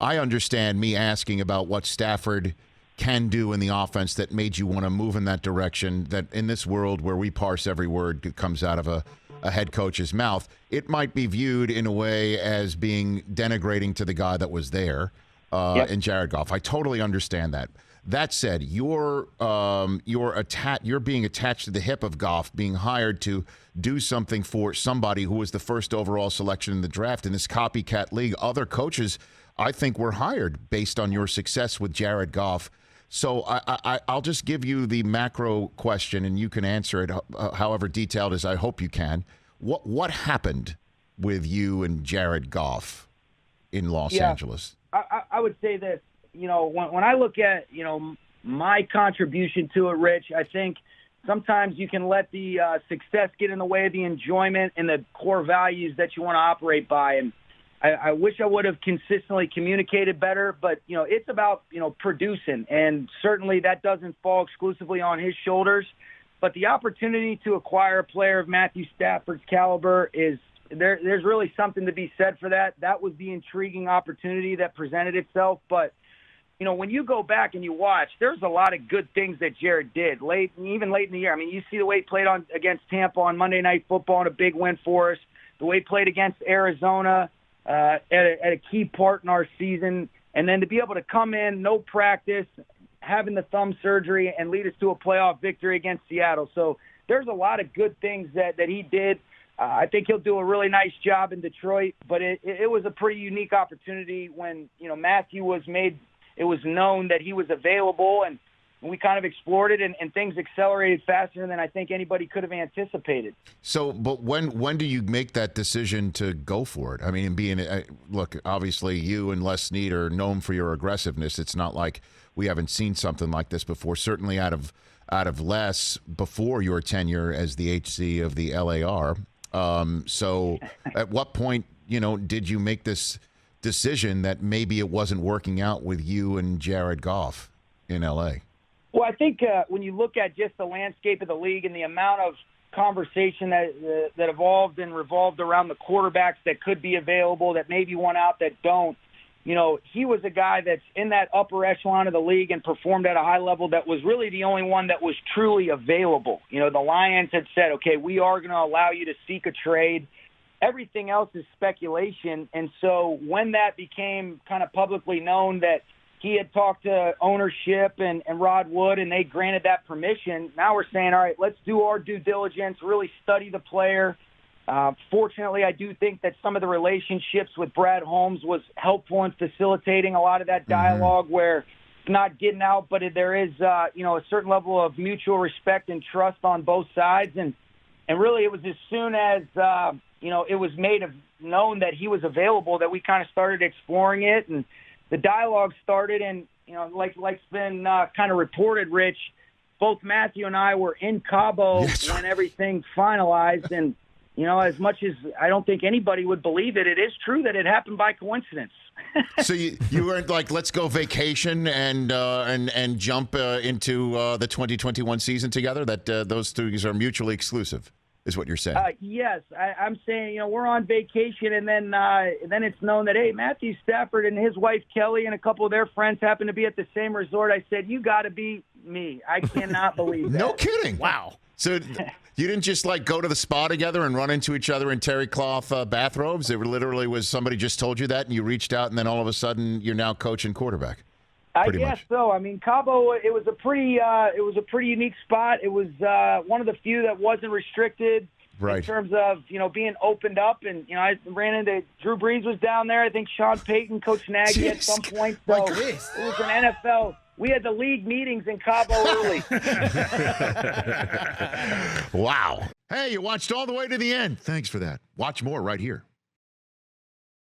I understand me asking about what Stafford can do in the offense that made you want to move in that direction, that in this world where we parse every word that comes out of a head coach's mouth, it might be viewed in a way as being denigrating to the guy that was there in Jared Goff. I totally understand that. That said, you're being attached to the hip of Goff, being hired to do something for somebody who was the first overall selection in the draft in this copycat league. Other coaches, I think, were hired based on your success with Jared Goff. So I'll just give you the macro question, and you can answer it however detailed as I hope you can. What happened with you and Jared Goff in Los Angeles? I would say this. When I look at, my contribution to it, Rich, I think sometimes you can let the success get in the way of the enjoyment and the core values that you want to operate by. And I wish I would have consistently communicated better, but, it's about, producing. And certainly that doesn't fall exclusively on his shoulders. But the opportunity to acquire a player of Matthew Stafford's caliber is there's really something to be said for that. That was the intriguing opportunity that presented itself. But, when you go back and you watch, there's a lot of good things that Jared did even late in the year. I mean, you see the way he played against Tampa on Monday Night Football in a big win for us, the way he played against Arizona at a key part in our season, and then to be able to come in, no practice, having the thumb surgery, and lead us to a playoff victory against Seattle. So there's a lot of good things that he did. I think he'll do a really nice job in Detroit, but it was a pretty unique opportunity when, Matthew was made. It was known that he was available, and we kind of explored it, and things accelerated faster than I think anybody could have anticipated. So, but when do you make that decision to go for it? I mean, look, obviously you and Les Snead are known for your aggressiveness. It's not like we haven't seen something like this before, certainly out of Les before your tenure as the HC of the LAR. So at what point, did you make this decision that maybe it wasn't working out with you and Jared Goff in LA? Well, I think when you look at just the landscape of the league and the amount of conversation that evolved and revolved around the quarterbacks that could be available, that maybe won out, that don't, he was a guy that's in that upper echelon of the league and performed at a high level that was really the only one that was truly available. The Lions had said, okay, we are going to allow you to seek a trade. Everything else is speculation. And so when that became kind of publicly known that he had talked to ownership and Rod Wood, and they granted that permission, now we're saying, all right, let's do our due diligence, really study the player. Fortunately, I do think that some of the relationships with Brad Holmes was helpful in facilitating a lot of that dialogue where it's not getting out, but there is, a certain level of mutual respect and trust on both sides. And really it was as soon as, it was made known that he was available that we kind of started exploring it, and the dialogue started. And, like's been kind of reported, Rich, both Matthew and I were in Cabo when everything finalized. And, as much as I don't think anybody would believe it, it is true that it happened by coincidence. So you weren't like, let's go vacation and jump into the 2021 season together? That those things are mutually exclusive, is what you're saying? Yes, I'm saying we're on vacation, and then it's known that Matthew Stafford and his wife Kelly and a couple of their friends happen to be at the same resort. I said, you got to be me. I cannot believe that. No kidding. Wow. So you didn't just go to the spa together and run into each other in terry cloth bathrobes? It literally was somebody just told you that, and you reached out, and then all of a sudden you're now coaching quarterback. I guess so. I mean, Cabo, it was a pretty unique spot. It was one of the few that wasn't restricted in terms of being opened up. And I ran into Drew Brees was down there. I think Sean Payton, Coach Nagy at some point. So it was an NFL. We had the league meetings in Cabo early. Wow. Hey, you watched all the way to the end. Thanks for that. Watch more right here.